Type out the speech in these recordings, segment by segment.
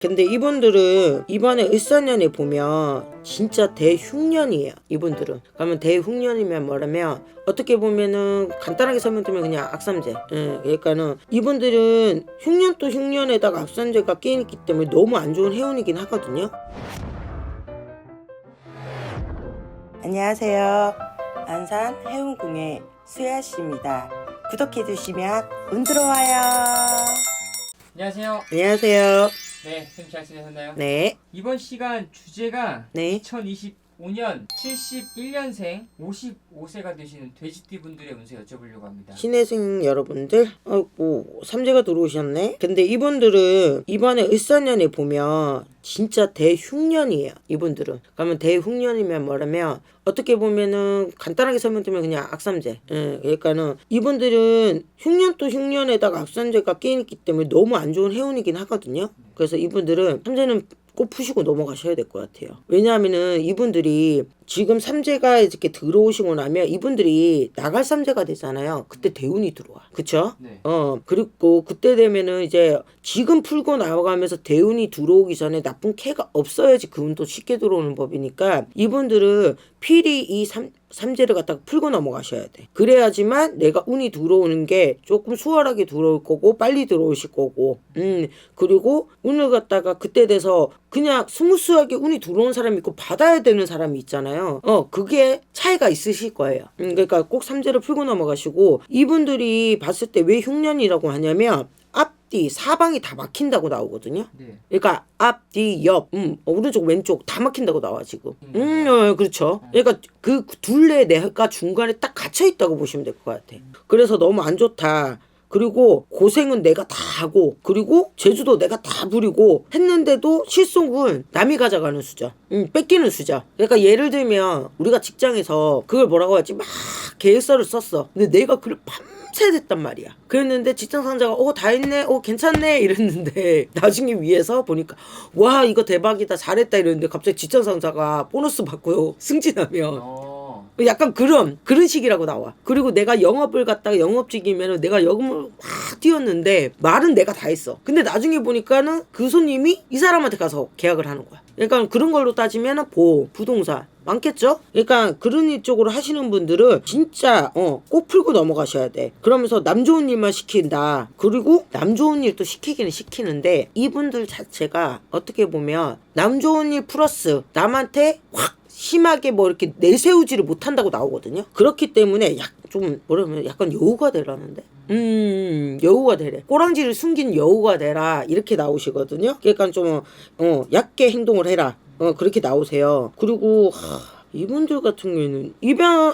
근데 이분들은 이번에 을사년에 보면 진짜 대흉년이에요. 이분들은. 그러면 대흉년이면 뭐라면 어떻게 보면은 간단하게 설명드리면 그냥 악삼재. 그러니까는 이분들은 흉년 또 흉년에다가 악삼재가 끼어있기 때문에 너무 안 좋은 해운이긴 하거든요. 안녕하세요. 안산 해운궁의 수야씨입니다. 구독해주시면 운 들어와요. 안녕하세요. 안녕하세요. 네, 선생님 잘 지내셨나요? 네. 이번 시간 주제가 네. 2025년 71년생 55세가 되시는 돼지띠 분들의 운세 여쭤보려고 합니다. 신혜생 여러분들, 삼재가 들어오셨네. 근데 이분들은 이번에 을사년에 보면 진짜 대흉년이에요. 이분들은. 그러면 대흉년이면 뭐라면 어떻게 보면은 간단하게 설명드리면 그냥 악삼재. 그러니까는 이분들은 흉년 또 흉년에다가 악삼재가 끼어있기 때문에 너무 안 좋은 해운이긴 하거든요. 그래서 이분들은 삼재는 꼭 푸시고 넘어가셔야 될 것 같아요. 왜냐하면은 이분들이 지금 삼재가 이렇게 들어오시고 나면 이분들이 나갈 삼재가 되잖아요. 그때 대운이 들어와. 그쵸? 네. 그리고 그때 되면은 이제 지금 풀고 나와가면서 대운이 들어오기 전에 나쁜 캐가 없어야지 그 운도 쉽게 들어오는 법이니까 이분들은 필히 이 삼재를 갖다가 풀고 넘어가셔야 돼. 그래야지만 내가 운이 들어오는 게 조금 수월하게 들어올 거고 빨리 들어오실 거고 그리고 운을 갖다가 그때 돼서 그냥 스무스하게 운이 들어온 사람이 있고 받아야 되는 사람이 있잖아요. 그게 차이가 있으실 거예요. 그러니까 꼭 삼재를 풀고 넘어가시고 이분들이 봤을 때 왜 흉년이라고 하냐면 앞뒤 사방이 다 막힌다고 나오거든요. 네. 그러니까 앞뒤 옆 오른쪽 왼쪽 다 막힌다고 나와 지금. 그렇죠. 그러니까 그 둘레 내가 중간에 딱 갇혀 있다고 보시면 될 것 같아. 그래서 너무 안 좋다. 그리고 고생은 내가 다 하고 그리고 제주도 내가 다 부리고 했는데도 실속은 남이 가져가는 수죠. 뺏기는 수죠. 그러니까 예를 들면 우리가 직장에서 그걸 뭐라고 하지 막 계획서를 썼어. 근데 내가 그걸 밤새 됐단 말이야. 그랬는데 직장 상사가 다 했네 괜찮네 이랬는데 나중에 위에서 보니까 와 이거 대박이다 잘했다 이랬는데 갑자기 직장 상사가 보너스 받고요 승진하면 약간 그런 식이라고 나와. 그리고 내가 영업을 갖다가 영업직이면은 내가 영업을 막 뛰었는데 말은 내가 다 했어. 근데 나중에 보니까는 그 손님이 이 사람한테 가서 계약을 하는 거야. 그러니까 그런 걸로 따지면은 부동산 많겠죠? 그러니까 그런 일 쪽으로 하시는 분들은 진짜 꼭 풀고 넘어가셔야 돼. 그러면서 남 좋은 일만 시킨다. 그리고 남 좋은 일도 시키기는 시키는데 이분들 자체가 어떻게 보면 남 좋은 일 플러스 남한테 확 심하게 뭐 이렇게 내세우지를 못한다고 나오거든요. 그렇기 때문에 약간 여우가 되라는데. 여우가 되래. 꼬랑지를 숨긴 여우가 되라 이렇게 나오시거든요. 그러니까 좀 얕게 행동을 해라. 그렇게 나오세요. 그리고 이분들 같은 경우에는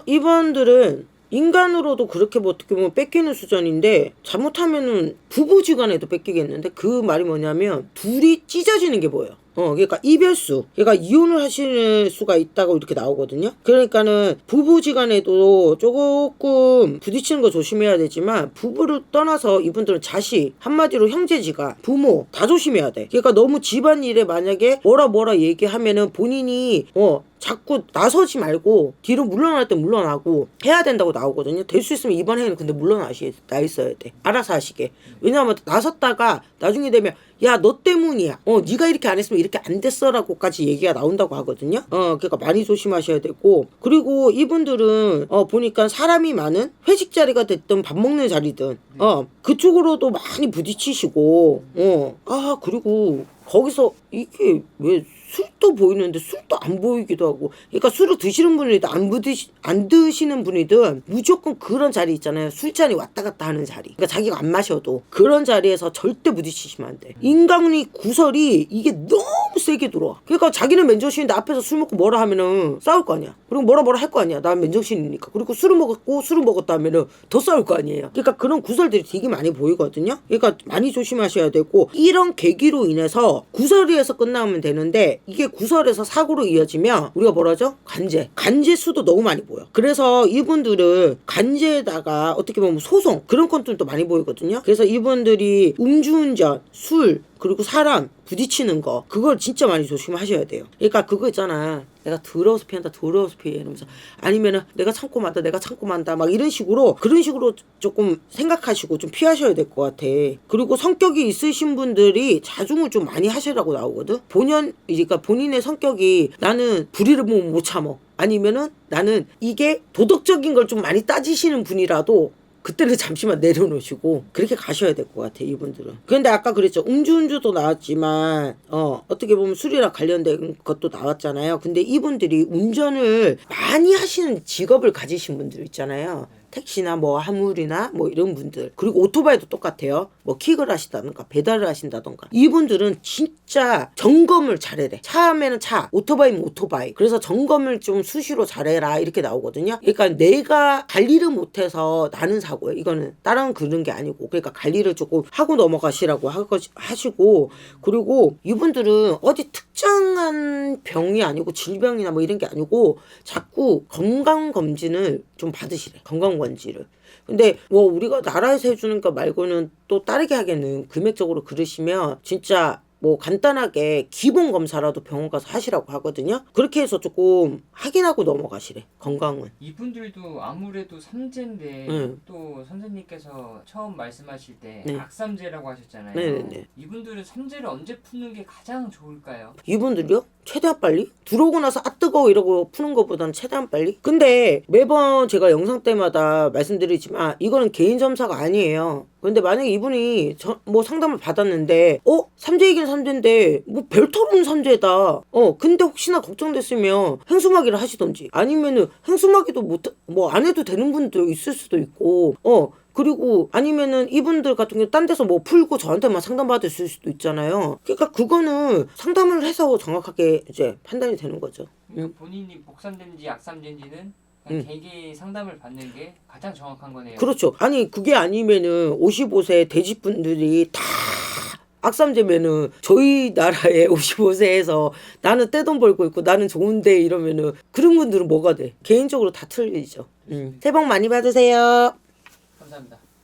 이분들은 인간으로도 그렇게 뭐 어떻게 보면 뺏기는 수준인데 잘못하면은 부부지간에도 뺏기겠는데 그 말이 뭐냐면 둘이 찢어지는 게 보여. 그러니까 이별수. 그러니까 이혼을 하실 수가 있다고 이렇게 나오거든요. 그러니까는 부부지간에도 조금 부딪히는 거 조심해야 되지만 부부를 떠나서 이분들은 자식, 한마디로 형제지간, 부모 다 조심해야 돼. 그러니까 너무 집안일에 만약에 뭐라 얘기하면은 본인이 자꾸 나서지 말고 뒤로 물러날 때 물러나고 해야 된다고 나오거든요. 될 수 있으면 이번 해에는 근데 나 있어야 돼. 알아서 하시게. 왜냐하면 나섰다가 나중에 되면 야 너 때문이야. 네가 이렇게 안 했으면 이렇게 안 됐어라고까지 얘기가 나온다고 하거든요. 그러니까 많이 조심하셔야 되고 그리고 이분들은 보니까 사람이 많은 회식 자리가 됐든 밥 먹는 자리든 그쪽으로도 많이 부딪히시고 그리고 거기서 이게 왜 술도 보이는데 술도 안 보이기도 하고 그러니까 술을 드시는 분이든 안 드시는 분이든 무조건 그런 자리 있잖아요. 술잔이 왔다 갔다 하는 자리. 그러니까 자기가 안 마셔도 그런 자리에서 절대 부딪히시면 안 돼. 인간의 구설이 이게 너무 세게 들어와. 그러니까 자기는 맨정신인데 앞에서 술 먹고 뭐라 하면은 싸울 거 아니야. 그리고 뭐라 할 거 아니야. 난 맨정신이니까. 그리고 술을 먹었다 하면은 더 싸울 거 아니에요. 그러니까 그런 구설들이 되게 많이 보이거든요. 그러니까 많이 조심하셔야 되고 이런 계기로 인해서 구설이에서 끝나면 되는데 이게 구설에서 사고로 이어지면 우리가 뭐라죠? 간제수도 너무 많이 보여. 그래서 이분들은 간제에다가 어떻게 보면 소송 그런 건들도 많이 보이거든요. 그래서 이분들이 음주운전, 술 그리고 사람 부딪히는 거 그걸 진짜 많이 조심하셔야 돼요. 그러니까 그거 있잖아. 내가 더러워서 피한다 이러면서 아니면은 내가 참고 만다 막 이런 식으로 그런 식으로 조금 생각하시고 좀 피하셔야 될 것 같아. 그리고 성격이 있으신 분들이 자중을 좀 많이 하시라고 나오거든. 그러니까 본인의 성격이 나는 불의를 보면 못 참어, 아니면은 나는 이게 도덕적인 걸 좀 많이 따지시는 분이라도 그때는 잠시만 내려놓으시고 그렇게 가셔야 될 것 같아, 이분들은. 그런데 아까 그랬죠, 음주운주도 나왔지만 어떻게 보면 술이랑 관련된 것도 나왔잖아요. 근데 이분들이 운전을 많이 하시는 직업을 가지신 분들 있잖아요. 택시나 뭐 화물이나 뭐 이런 분들, 그리고 오토바이도 똑같아요. 뭐 킥을 하시다든가 배달을 하신다든가, 이분들은 진짜 점검을 잘해래. 차 하면은 차, 오토바이면 오토바이. 그래서 점검을 좀 수시로 잘해라 이렇게 나오거든요. 그러니까 내가 관리를 못해서 나는 사고예요. 이거는 다른 그런 게 아니고, 그러니까 관리를 조금 하고 넘어가시라고 하시고, 그리고 이분들은 어디 특정한 병이 아니고 질병이나 뭐 이런 게 아니고 자꾸 건강검진을 좀 받으시래. 건강검진을. 근데 뭐 우리가 나라에서 해주는 거 말고는 또 다르게 하기에는 금액적으로 그러시면 진짜 뭐 간단하게 기본 검사라도 병원 가서 하시라고 하거든요. 그렇게 해서 조금 확인하고 넘어가시래, 건강은. 이분들도 아무래도 삼재인데 응. 또 선생님께서 처음 말씀하실 때 네. 악삼재라고 하셨잖아요. 네네네. 이분들은 삼재를 언제 푸는 게 가장 좋을까요? 이분들이요? 최대한 빨리? 들어오고 나서 아 뜨거워 이러고 푸는 것보다는 최대한 빨리? 근데 매번 제가 영상 때마다 말씀드리지만 이거는 개인 점사가 아니에요. 근데 만약에 이분이 뭐 상담을 받았는데 삼재이긴 삼재인데 뭐 별토론 삼재다. 근데 혹시나 걱정됐으면 행수마기를 하시던지, 아니면은 행수마기도 뭐 안 해도 되는 분도 있을 수도 있고, 그리고 아니면은 이분들 같은 경우 딴 데서 뭐 풀고 저한테만 상담받을 수도 있잖아요. 그러니까 그거는 상담을 해서 정확하게 이제 판단이 되는 거죠. 그러니까 본인이 복삼재인지 악삼재인지는 그냥 개개 상담을 받는 게 가장 정확한 거네요. 그렇죠. 아니 그게 아니면은 55세 돼지분들이 다 악삼재면은 저희 나라에 55세에서 나는 떼돈 벌고 있고 나는 좋은데 이러면은 그런 분들은 뭐가 돼? 개인적으로 다 틀리죠. 새해 복 많이 받으세요. 감사합니다.